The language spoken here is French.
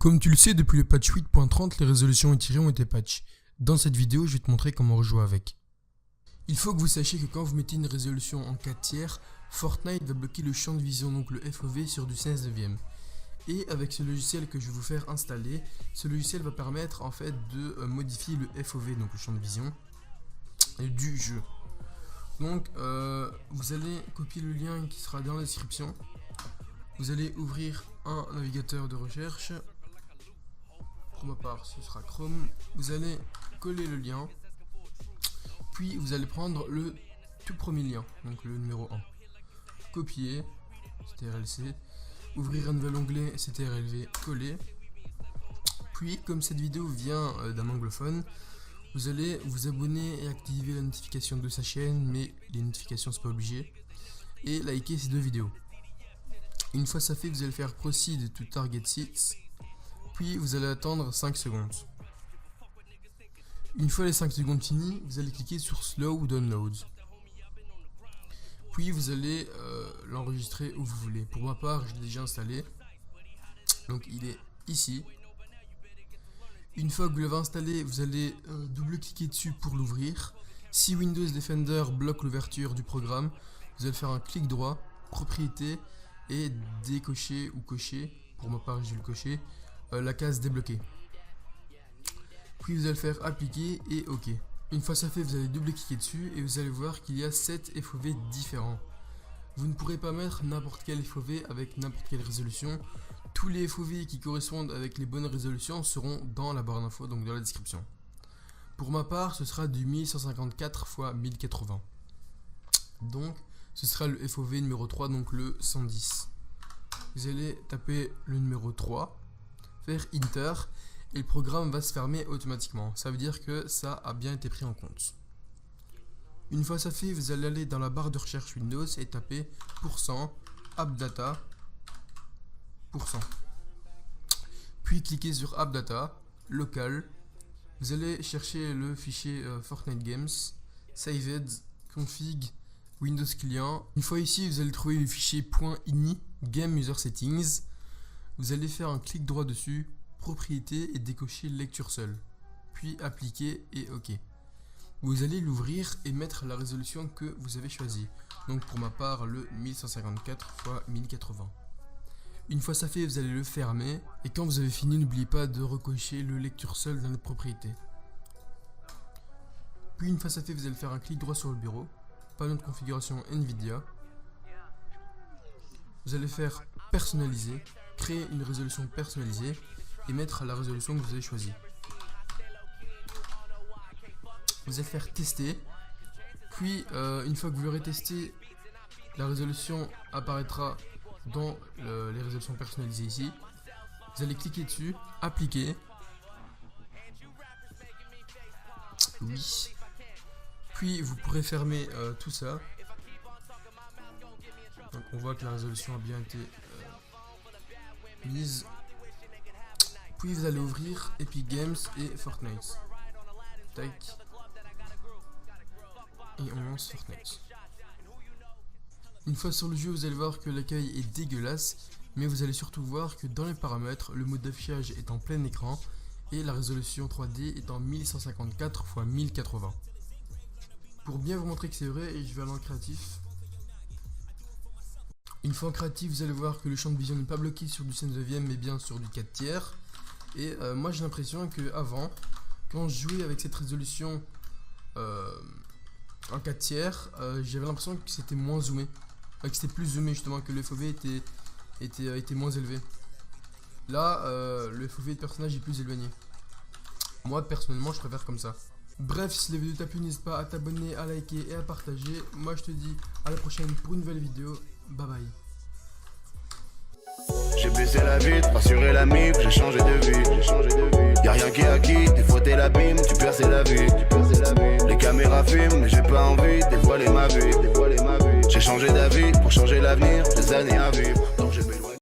Comme tu le sais, depuis le patch 8.30, les résolutions étirées ont été patch. Dans cette vidéo, je vais te montrer comment rejouer avec. Il faut que vous sachiez que quand vous mettez une résolution en 4 tiers, Fortnite va bloquer le champ de vision, donc le FOV, sur du 16 neuvième. Et avec ce logiciel que je vais vous faire installer, ce logiciel va permettre en fait de modifier le FOV, donc le champ de vision, du jeu. Donc vous allez copier le lien qui sera dans la description. Vous allez ouvrir un navigateur de recherche. Pour ma part, ce sera Chrome. Vous allez coller le lien. Puis vous allez prendre le tout premier lien, donc le numéro 1. Copier, CTRL-C. Ouvrir un nouvel onglet, CTRL-V, coller. Puis, comme cette vidéo vient d'un anglophone, vous allez vous abonner et activer la notification de sa chaîne, mais les notifications c'est pas obligé. Et liker ces deux vidéos. Une fois ça fait, vous allez faire Proceed to Target Seats. Puis vous allez attendre 5 secondes. Une fois les 5 secondes finies, vous allez cliquer sur Slow Download. Puis vous allez l'enregistrer où vous voulez. Pour ma part, je l'ai déjà installé. Donc il est ici. Une fois que vous l'avez installé, vous allez double-cliquer dessus pour l'ouvrir. Si Windows Defender bloque l'ouverture du programme, vous allez faire un clic droit, propriété, et décocher ou cocher. Pour ma part, je vais le cocher. La case débloquée. Puis vous allez faire appliquer et OK. Une fois ça fait, vous allez double-cliquer dessus et vous allez voir qu'il y a 7 FOV différents. Vous ne pourrez pas mettre n'importe quel FOV avec n'importe quelle résolution. Tous les FOV qui correspondent avec les bonnes résolutions seront dans la barre d'infos, donc dans la description. Pour ma part, ce sera du 1154 x 1080. Donc, ce sera le FOV numéro 3, donc le 110. Vous allez taper le numéro 3, faire Enter, et le programme va se fermer automatiquement. Ça veut dire que ça a bien été pris en compte. Une fois ça fait, vous allez aller dans la barre de recherche Windows et taper %appdata %. Puis cliquez sur AppData, local. Vous allez chercher le fichier Fortnite Games, saved, config, Windows Client. Une fois ici, vous allez trouver le fichier .ini, Game User Settings. Vous allez faire un clic droit dessus, propriété et décocher lecture seule. Puis appliquer et OK. Vous allez l'ouvrir et mettre la résolution que vous avez choisie. Donc pour ma part, le 1154 x 1080. Une fois ça fait, vous allez le fermer. Et quand vous avez fini, n'oubliez pas de recocher le lecture seule dans les propriétés. Puis une fois ça fait, vous allez faire un clic droit sur le bureau. Panneau de configuration Nvidia. Vous allez faire personnaliser, créer une résolution personnalisée et mettre la résolution que vous avez choisie. Vous allez faire tester. Puis une fois que vous l'aurez testé, la résolution apparaîtra dans les résolutions personnalisées ici. Vous allez cliquer dessus, appliquer. Oui. Puis vous pourrez fermer tout ça. Donc on voit que la résolution a bien été mise. Puis vous allez ouvrir Epic Games et Fortnite. Tac. Et on lance Fortnite. Une fois sur le jeu, vous allez voir que l'accueil est dégueulasse, mais vous allez surtout voir que dans les paramètres, le mode d'affichage est en plein écran et la résolution 3D est en 1154 x 1080. Pour bien vous montrer que c'est vrai, je vais aller en créatif. Une fois en créatif, vous allez voir que le champ de vision n'est pas bloqué sur du 16 neuvième mais bien sur du 4 tiers. Et moi j'ai l'impression que avant, quand je jouais avec cette résolution en 4 tiers, j'avais l'impression que c'était moins zoomé. Que c'était plus zoomé justement, que le FOV était moins élevé. Là, le FOV de personnage est plus éloigné. Moi personnellement je préfère comme ça. Bref, si la vidéo t'a plu, n'hésite pas à t'abonner, à liker et à partager. Moi je te dis à la prochaine pour une nouvelle vidéo. Bye bye. J'ai baissé la vitre, rassuré la mif, j'ai changé de vie. Y'a rien qui est acquis, des fois t'es l'abîme, tu perds la vie. Les caméras filment, mais j'ai pas envie de dévoiler ma vie. J'ai changé d'avis pour changer l'avenir, des années à vivre.